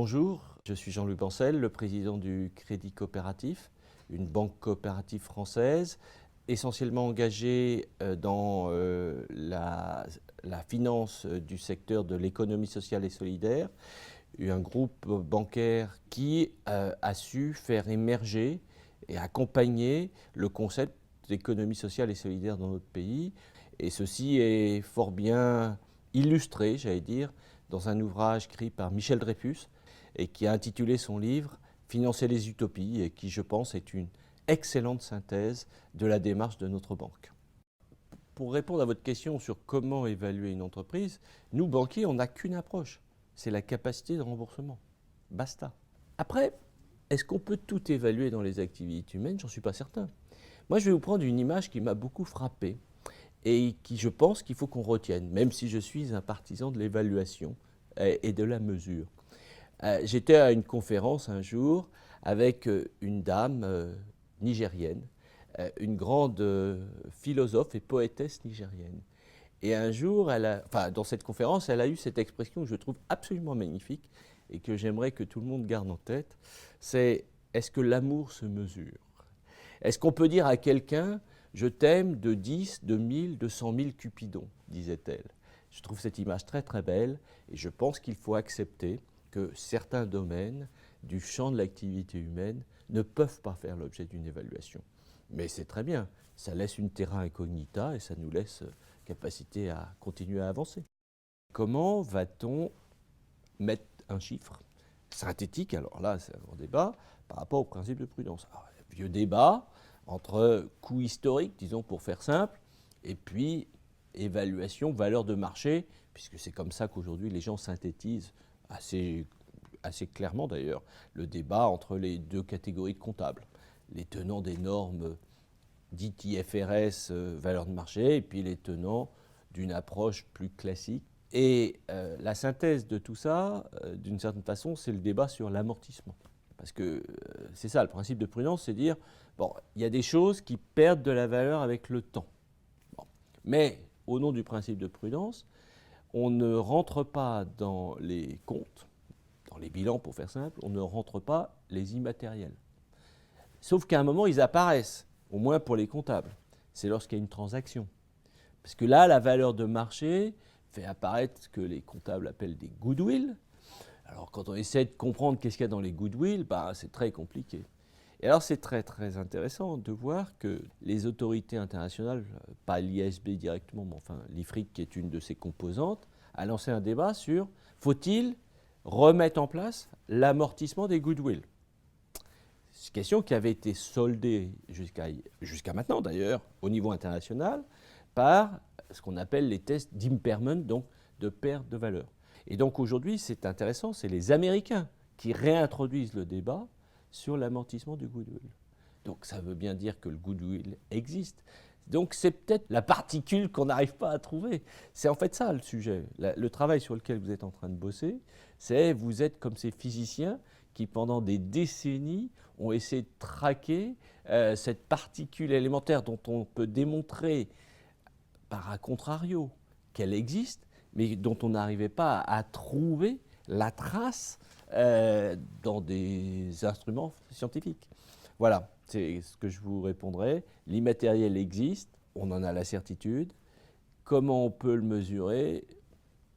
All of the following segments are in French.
Bonjour, je suis Jean-Louis Bancel, le président du Crédit Coopératif, une banque coopérative française, essentiellement engagée dans la finance du secteur de l'économie sociale et solidaire, un groupe bancaire qui a su faire émerger et accompagner le concept d'économie sociale et solidaire dans notre pays. Et ceci est fort bien illustré, j'allais dire, dans un ouvrage écrit par Michel Dreyfus et qui a intitulé son livre « Financer les utopies » et qui, je pense, est une excellente synthèse de la démarche de notre banque. Pour répondre à votre question sur comment évaluer une entreprise, nous, banquiers, on n'a qu'une approche, c'est la capacité de remboursement. Basta. Après, est-ce qu'on peut tout évaluer dans les activités humaines? J'en suis pas certain. Moi, je vais vous prendre une image qui m'a beaucoup frappé et qui, je pense, qu'il faut qu'on retienne, même si je suis un partisan de l'évaluation et de la mesure. J'étais à une conférence un jour avec une dame nigérienne, une grande philosophe et poétesse nigérienne. Et un jour, dans cette conférence, elle a eu cette expression que je trouve absolument magnifique et que j'aimerais que tout le monde garde en tête, c'est « est-ce que l'amour se mesure ?» Est-ce qu'on peut dire à quelqu'un « je t'aime de 10, de 1000, de 100 000 cupidons » disait-elle. Je trouve cette image très très belle et je pense qu'il faut accepter que certains domaines du champ de l'activité humaine ne peuvent pas faire l'objet d'une évaluation. Mais c'est très bien, ça laisse une terra incognita et ça nous laisse capacité à continuer à avancer. Comment va-t-on mettre un chiffre synthétique, alors là c'est un grand débat, par rapport au principe de prudence. Alors, vieux débat entre coût historique, disons pour faire simple, et puis évaluation, valeur de marché, puisque c'est comme ça qu'aujourd'hui les gens synthétisent assez clairement d'ailleurs le débat entre les deux catégories de comptables, les tenants des normes dites IFRS, valeur de marché, et puis les tenants d'une approche plus classique. Et la synthèse de tout ça, d'une certaine façon, c'est le débat sur l'amortissement. Parce que c'est ça, le principe de prudence, c'est dire, bon, il y a des choses qui perdent de la valeur avec le temps. Bon. Mais au nom du principe de prudence, on ne rentre pas dans les comptes, dans les bilans pour faire simple, on ne rentre pas les immatériels. Sauf qu'à un moment, ils apparaissent, au moins pour les comptables. C'est lorsqu'il y a une transaction. Parce que là, la valeur de marché fait apparaître ce que les comptables appellent des goodwill. Alors quand on essaie de comprendre qu'est-ce qu'il y a dans les goodwill, c'est très compliqué. Et alors c'est très très intéressant de voir que les autorités internationales, pas l'IASB directement, mais enfin l'IFRIC qui est une de ses composantes, a lancé un débat sur faut-il remettre en place l'amortissement des goodwill. C'est une question qui avait été soldée jusqu'à maintenant d'ailleurs au niveau international par ce qu'on appelle les tests d'impairment, donc de perte de valeur. Et donc aujourd'hui, c'est intéressant, c'est les Américains qui réintroduisent le débat sur l'amortissement du goodwill. Donc ça veut bien dire que le goodwill existe. Donc c'est peut-être la particule qu'on n'arrive pas à trouver. C'est en fait ça le sujet. Le travail sur lequel vous êtes en train de bosser, c'est vous êtes comme ces physiciens qui pendant des décennies ont essayé de traquer cette particule élémentaire dont on peut démontrer par a contrario qu'elle existe, mais dont on n'arrivait pas à trouver la trace dans des instruments scientifiques. Voilà, c'est ce que je vous répondrai. L'immatériel existe, on en a la certitude. Comment on peut le mesurer?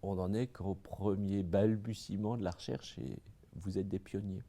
On n'en est qu'au premier balbutiement de la recherche et vous êtes des pionniers.